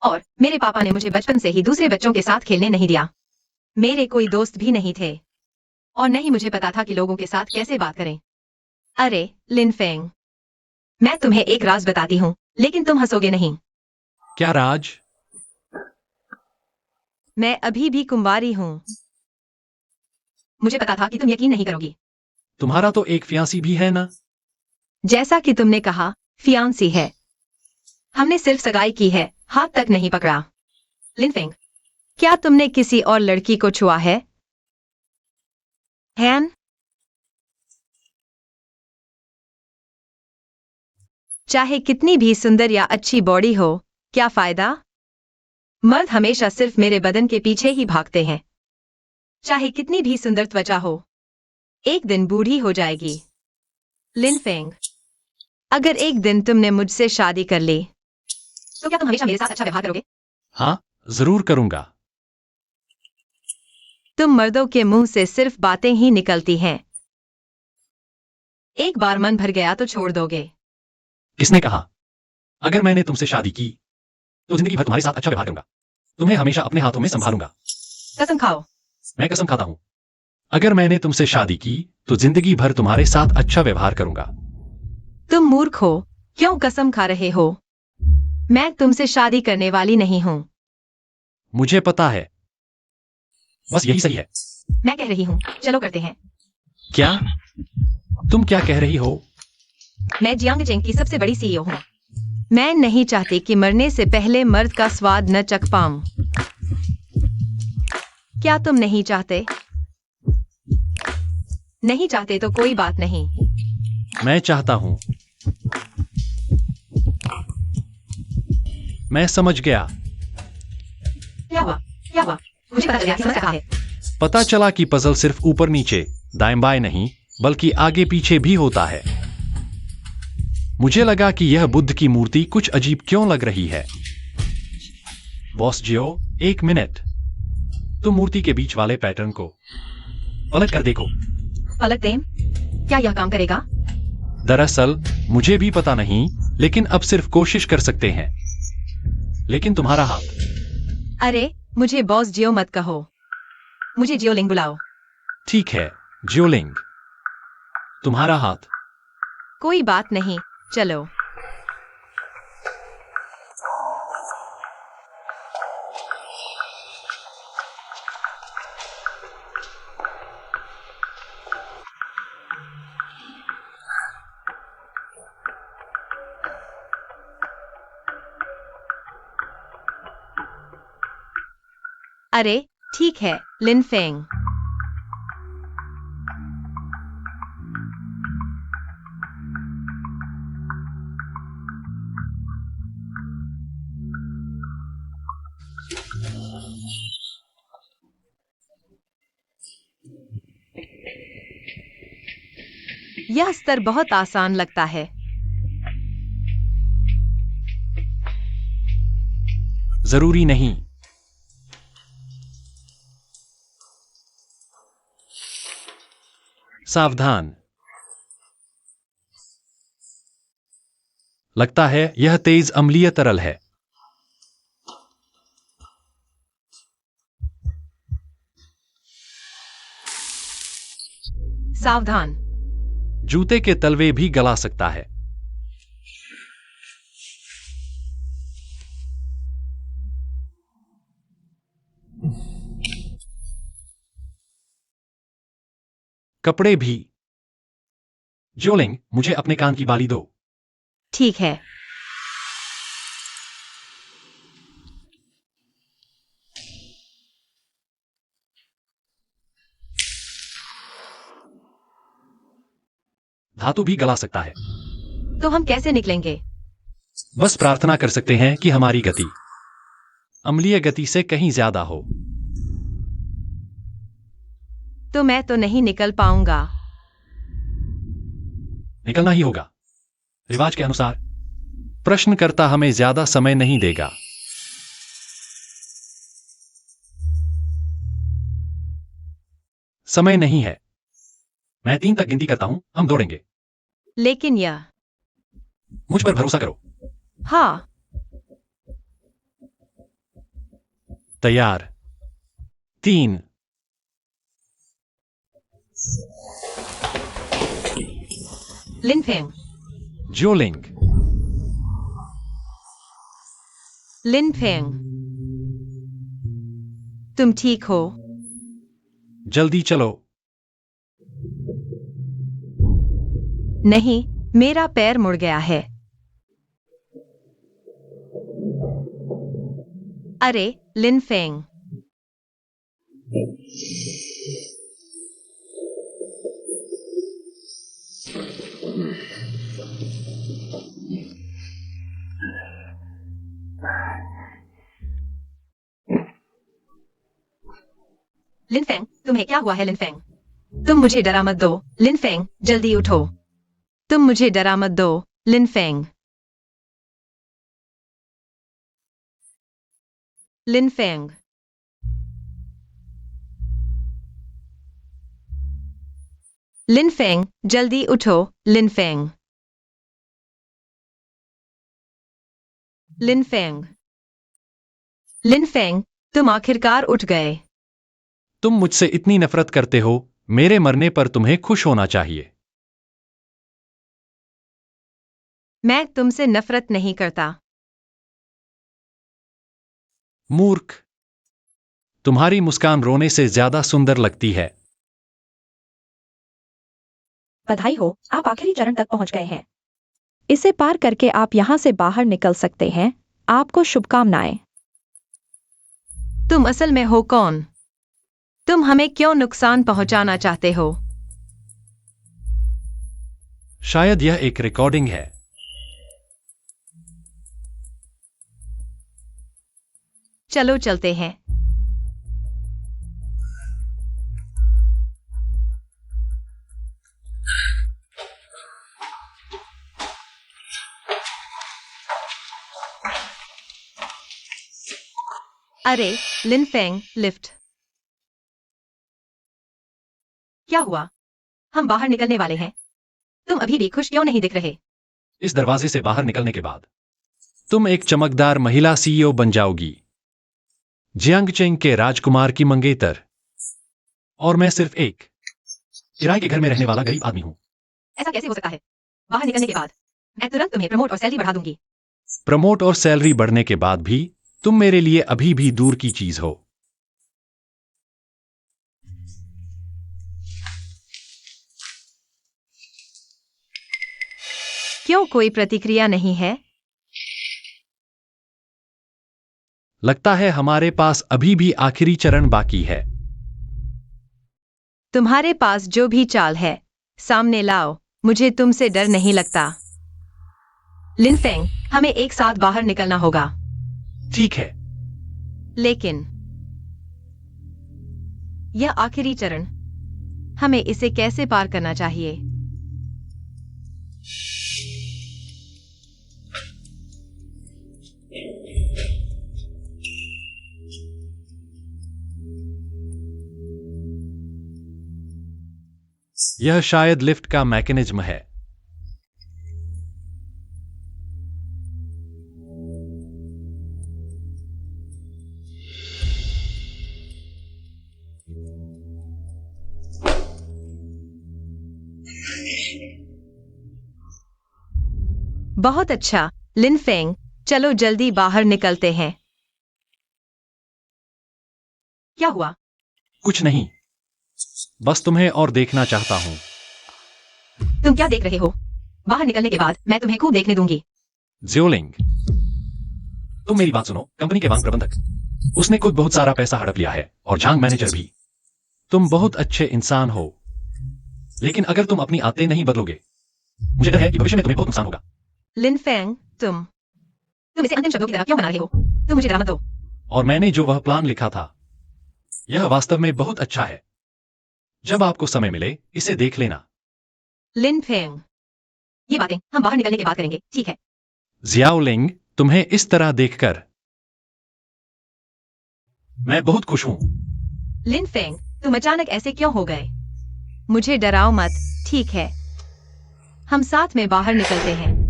और मेरे पापा ने मुझे बचपन से ही दूसरे बच्चों के साथ खेलने नहीं दिया। मेरे कोई दोस्त भी नहीं थे और न ही मुझे पता था कि लोगों के साथ कैसे बात करें। अरे लिनफेंग, मैं तुम्हें एक राज बताती हूँ, लेकिन तुम हंसोगे नहीं। क्या राज? मैं अभी भी कुंवारी हूँ। मुझे पता था कि तुम यकीन नहीं करोगी। तुम्हारा तो एक फियांसी भी है ना? जैसा कि तुमने कहा, फियांसी है। हमने सिर्फ सगाई की है, हाथ तक नहीं पकड़ा। लिनफेंग, क्या तुमने किसी और लड़की को छुआ है? हैन? चाहे कितनी भी सुंदर या अच्छी बॉडी हो, क्या फायदा? मर्द हमेशा सिर्फ मेरे बदन के पीछे ही भागते हैं। चाहे कितनी भी सुंदर त्वचा हो, एक दिन बूढ़ी हो जाएगी। लिन फेंग, अगर एक दिन तुमने मुझसे शादी कर ली, तो क्या तुम हमेशा मेरे साथ अच्छा व्यवहार करोगे? हाँ, जरूर करूंगा। तुम मर्दों के मुंह से सिर्फ बातें ही निकलती हैं। एक बार मन भर गया तो छोड़ दोगे। किसने कहा? अगर मैंने तुमसे शादी की तो जिंदगी भर तुम्हारे साथ अच्छा व्यवहार करूंगा, तुम्हें हमेशा अपने हाथों में संभालूंगा। कसम खाओ। मैं कसम खाता हूं। अगर मैंने तुमसे शादी की तो जिंदगी भर तुम्हारे साथ अच्छा व्यवहार करूंगा। तुम मूर्ख हो, क्यों कसम खा रहे हो? मैं तुमसे शादी करने वाली नहीं हूँ। मुझे पता है, बस यही सही है। मैं कह रही हूँ, चलो करते हैं। क्या? तुम क्या कह रही हो? मैं जियांग चेंग की सबसे बड़ी सीईओ हूँ। मैं नहीं चाहती कि मरने से पहले मर्द का स्वाद न चख पाऊं। क्या तुम नहीं चाहते? नहीं चाहते तो कोई बात नहीं। मैं चाहता हूं। मैं समझ गया। क्या हुआ? क्या हुआ? मुझे पता चल गया कि समझ रहा है। पता चला कि पजल सिर्फ ऊपर नीचे, दाएं बाएं नहीं, बल्कि आगे पीछे भी होता है। मुझे लगा कि यह बुद्ध की मूर्ति कुछ अजीब क्यों लग रही है। बॉस जियो, एक मिनट। तुम मूर्ति के बीच वाले पैटर्न को पलट कर देखो। पलट दें? क्या यह काम करेगा? दरअसल मुझे भी पता नहीं, लेकिन अब सिर्फ कोशिश कर सकते हैं। लेकिन तुम्हारा हाथ। अरे, मुझे बॉस जियो मत कहो। मुझे जियोलिंग बुलाओ। ठीक है, जियोलिंग। तुम्हारा हाथ। कोई बात नहीं, चलो। अरे, ठीक है, लिन फेंग। यह स्तर बहुत आसान लगता है। जरूरी नहीं। सावधान। लगता है यह तेज अम्लीय तरल है। सावधान। जूते के तलवे भी गला सकता है। कपड़े भी। जोलिंग, मुझे अपने कान की बाली दो। ठीक है। धातु भी गला सकता है। तो हम कैसे निकलेंगे? बस प्रार्थना कर सकते हैं कि हमारी गति अम्लीय गति से कहीं ज्यादा हो। तो मैं तो नहीं निकल पाऊंगा। निकलना ही होगा, रिवाज के अनुसार। प्रश्नकर्ता हमें ज्यादा समय नहीं देगा। समय नहीं है। मैं 3 तक गिनती करता हूं, हम दौड़ेंगे। लेकिन यह। मुझ पर भरोसा करो। हाँ। तैयार। 3। लिन फेंग। जोलिंग। लिन फेंग, तुम ठीक हो? जल्दी चलो। नहीं, मेरा पैर मुड़ गया है। अरे, लिन फेंग। लिन फेंग, तुम तुम्हें क्या हुआ है लिनफेंग? तुम मुझे डरा मत दो, लिनफेंग, जल्दी उठो। तुम मुझे डरा मत दो, लिनफेंग। लिनफेंग। लिनफेंग, जल्दी उठो, लिनफेंग। लिनफेंग। लिनफेंग, तुम आखिरकार उठ गए। तुम मुझसे इतनी नफरत करते हो, मेरे मरने पर तुम्हें खुश होना चाहिए। मैं तुमसे नफरत नहीं करता। मूर्ख। तुम्हारी मुस्कान रोने से ज्यादा सुंदर लगती है। बधाई हो, आप आखिरी चरण तक पहुंच गए हैं। इसे पार करके आप यहां से बाहर निकल सकते हैं। आपको शुभकामनाएं। तुम असल में हो कौन? तुम हमें क्यों नुकसान पहुंचाना चाहते हो? शायद यह एक रिकॉर्डिंग है। चलो चलते हैं। अरे, लिनफेंग, लिफ्ट। क्या हुआ? हम बाहर निकलने वाले हैं। तुम अभी भी खुश क्यों नहीं दिख रहे? इस दरवाजे से बाहर निकलने के बाद तुम एक चमकदार महिला सीईओ बन जाओगी, जियांगचेंग के राजकुमार की मंगेतर। और मैं सिर्फ एक किराए के घर में रहने वाला गरीब आदमी हूं। ऐसा कैसे हो सकता है? बाहर निकलने के बाद मैं तुरंत तुम्हें प्रमोट और सैलरी बढ़ा दूंगी। प्रमोट और सैलरी बढ़ने के बाद भी तुम मेरे लिए अभी भी दूर की चीज हो। क्यों कोई प्रतिक्रिया नहीं है? लगता है हमारे पास अभी भी आखिरी चरण बाकी है। तुम्हारे पास जो भी चाल है, सामने लाओ। मुझे तुमसे डर नहीं लगता। लिनफेंग, हमें एक साथ बाहर निकलना होगा। ठीक है। लेकिन यह आखिरी चरण, हमें इसे कैसे पार करना चाहिए? यह शायद लिफ्ट का मैकेनिज्म है। बहुत अच्छा, लिनफेंग, चलो जल्दी बाहर निकलते हैं। क्या हुआ? कुछ नहीं, बस तुम्हें और देखना चाहता हूं। तुम क्या देख रहे हो? बाहर निकलने के बाद मैं तुम्हें खूब देखने दूंगी। ज्योलिंग, तुम मेरी बात सुनो। कंपनी के वांग प्रबंधक, उसने खुद बहुत सारा पैसा हड़प लिया है, और झांग मैनेजर भी। तुम बहुत अच्छे इंसान हो, लेकिन अगर तुम अपनी आदतें नहीं बदलोगे, मुझे डर है कि भविष्य में तुम्हें बहुत नुकसान होगा। लिनफेंग, तुम इसे अंतिम शब्दों की तरह क्यों बना रहे हो? तुम मुझे डरा मत दो। और मैंने जो वह प्लान लिखा था, यह वास्तव में बहुत अच्छा है। जब आपको समय मिले, इसे देख लेना। लिनफेंग, ये बातें हम बाहर निकलने के बाद करेंगे, ठीक है? जियाओलिंग, तुम्हें इस तरह देखकर मैं बहुत खुश हूं। लिनफेंग, तुम अचानक ऐसे क्यों हो गए? मुझे डराओ मत, ठीक है? हम साथ में बाहर निकलते हैं।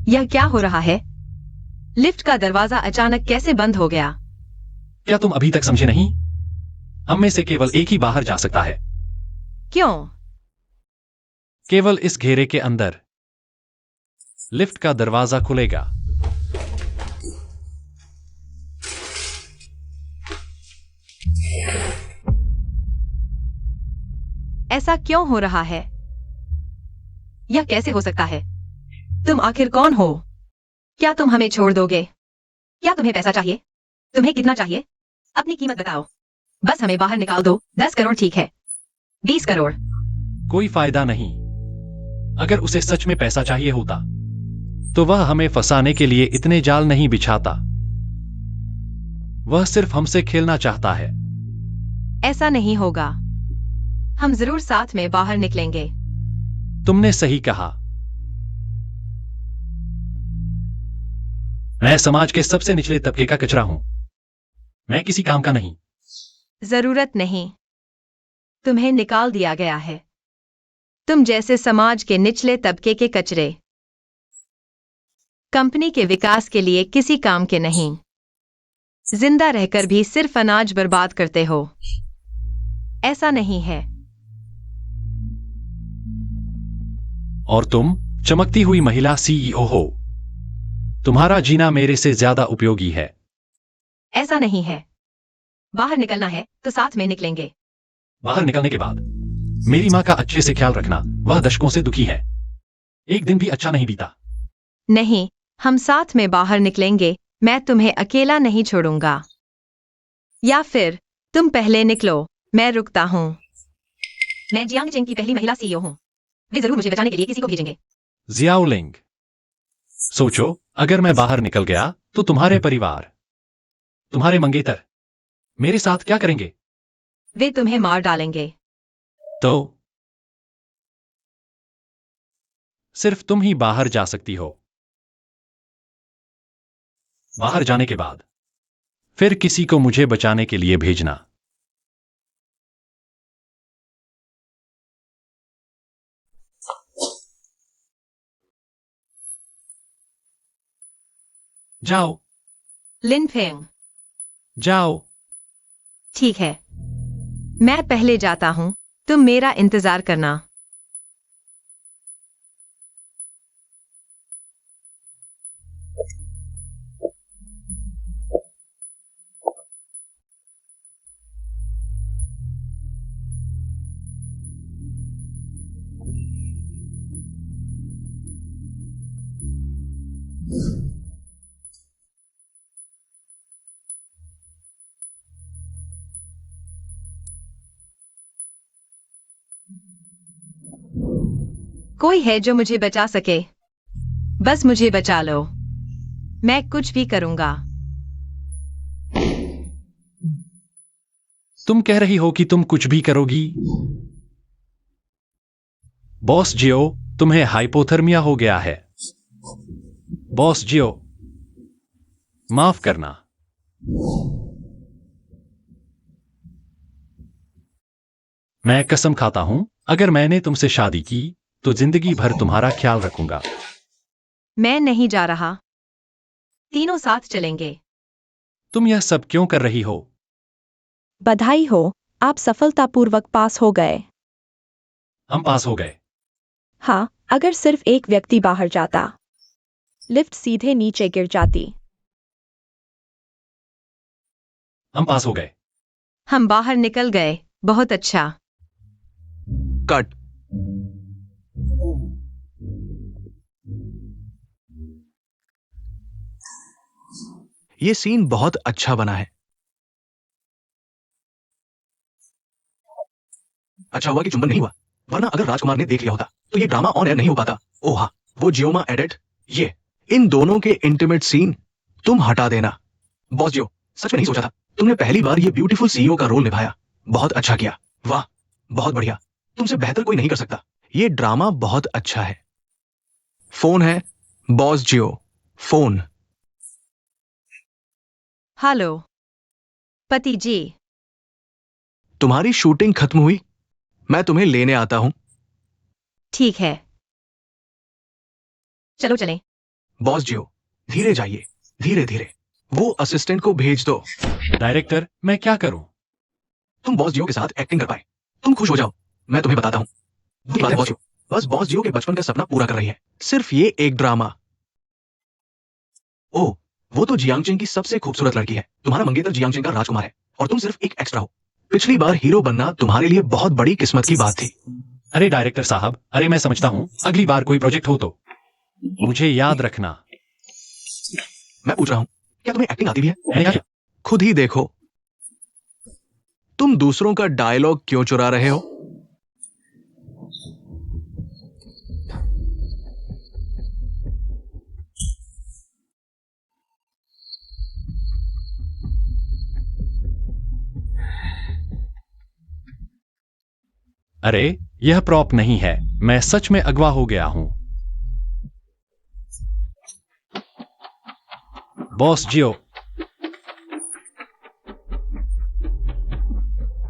यह क्या हो रहा है? लिफ्ट का दरवाजा अचानक कैसे बंद हो गया? क्या तुम अभी तक समझे नहीं? हम में से केवल एक ही बाहर जा सकता है। क्यों? केवल इस घेरे के अंदर। लिफ्ट का दरवाजा खुलेगा। ऐसा क्यों हो रहा है? यह कैसे हो सकता है? तुम आखिर कौन हो? क्या तुम हमें छोड़ दोगे? क्या तुम्हें पैसा चाहिए? तुम्हें कितना चाहिए? अपनी कीमत बताओ। बस हमें बाहर निकाल दो। 10 करोड़ ठीक है? 20 करोड़? कोई फायदा नहीं। अगर उसे सच में पैसा चाहिए होता, तो वह हमें फंसाने के लिए इतने जाल नहीं बिछाता। वह सिर्फ हमसे खेलना चाहता है। ऐसा नहीं होगा। हम जरूर साथ में बाहर निकलेंगे। तुमने सही कहा। मैं समाज के सबसे निचले तबके का कचरा हूं। मैं किसी काम का नहीं। जरूरत नहीं। तुम्हें निकाल दिया गया है। तुम जैसे समाज के निचले तबके के कचरे कंपनी के विकास के लिए किसी काम के नहीं। जिंदा रहकर भी सिर्फ अनाज बर्बाद करते हो। ऐसा नहीं है। और तुम चमकती हुई महिला सीईओ हो। तुम्हारा जीना मेरे से ज्यादा उपयोगी है। ऐसा नहीं है। बाहर निकलना है तो साथ में निकलेंगे। बाहर निकलने के बाद मेरी माँ का अच्छे से ख्याल रखना। वह दशकों से दुखी है। एक दिन भी अच्छा नहीं बीता। नहीं, हम साथ में बाहर निकलेंगे। मैं तुम्हें अकेला नहीं छोड़ूंगा। या फिर तुम पहले निकलो, मैं रुकता हूं। मैं जियांग चेंग की पहली महिला सीईओ हूं। वे जरूर मुझे बचाने के लिए किसी को भेजेंगे। जियाओलिंग, सोचो, अगर मैं बाहर निकल गया तो तुम्हारे परिवार, तुम्हारे मंगेतर मेरे साथ क्या करेंगे? वे तुम्हें मार डालेंगे। तो सिर्फ तुम ही बाहर जा सकती हो। बाहर जाने के बाद फिर किसी को मुझे बचाने के लिए भेजना। जाओ, लिन फेंग। जाओ। ठीक है, मैं पहले जाता हूं। तुम मेरा इंतजार करना। कोई है जो मुझे बचा सके? बस मुझे बचा लो। मैं कुछ भी करूंगा। तुम कह रही हो कि तुम कुछ भी करोगी? बॉस जियो, तुम्हें हाइपोथर्मिया हो गया है। बॉस जियो, माफ करना। मैं कसम खाता हूं, अगर मैंने तुमसे शादी की तो जिंदगी भर तुम्हारा ख्याल रखूंगा। मैं नहीं जा रहा। तीनों साथ चलेंगे। तुम यह सब क्यों कर रही हो? बधाई हो, आप सफलतापूर्वक पास हो गए। हम पास हो गए। हाँ, अगर सिर्फ एक व्यक्ति बाहर जाता, लिफ्ट सीधे नीचे गिर जाती। हम पास हो गए। हम बाहर निकल गए। बहुत अच्छा। कट। ये सीन बहुत अच्छा बना है। अच्छा हुआ कि चुंबन नहीं हुआ, वरना अगर राजकुमार ने देख लिया होता तो ये ड्रामा ऑन एयर नहीं हो पाता। ओह हाँ, वो जियोमा एडिट, ये इन दोनों के इंटीमेट सीन तुम हटा देना। बॉस जियो, सच में नहीं सोचा था तुमने पहली बार ये ब्यूटीफुल सीईओ का रोल निभाया। बहुत अच्छा किया। वाह, बहुत बढ़िया। तुमसे बेहतर कोई नहीं कर सकता। ये ड्रामा बहुत अच्छा है। फोन है बॉस जियो। फोन। हेलो पति जी। तुम्हारी शूटिंग खत्म हुई? मैं तुम्हें लेने आता हूं। ठीक है, चलो चलें। बॉस जियो, धीरे जाइए, धीरे धीरे। वो असिस्टेंट को भेज दो। डायरेक्टर, मैं क्या करूं? तुम बॉस जियो के साथ एक्टिंग कर पाए, तुम खुश हो जाओ। मैं तुम्हें बताता हूँ। बुरी बात है बॉस जियो, बस बॉस जियो के बचपन का सपना पूरा कर रही है। सिर्फ ये एक ड्रामा। ओह, वो तो जियांगचेंग की सबसे खूबसूरत लड़की है। तुम्हारा मंगेतर जियांगचेंग का राजकुमार है और तुम सिर्फ एक एक्स्ट्रा हो। पिछली बार हीरो बनना तुम्हारे लिए बहुत बड़ी किस्मत की बात थी। अरे डायरेक्टर साहब, अरे मैं समझता हूं, अगली बार कोई प्रोजेक्ट हो तो मुझे याद रखना। मैं पूछ रहा हूँ, क्या तुम्हें एक्टिंग आती भी है? मैंने क्या किया? खुद ही देखो। तुम दूसरों का डायलॉग क्यों चुरा रहे हो? अरे यह प्रॉप नहीं है, मैं सच में अगवा हो गया हूं। बॉस जियो,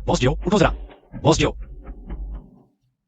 बॉस जियो उठो जरा। बॉस जियो,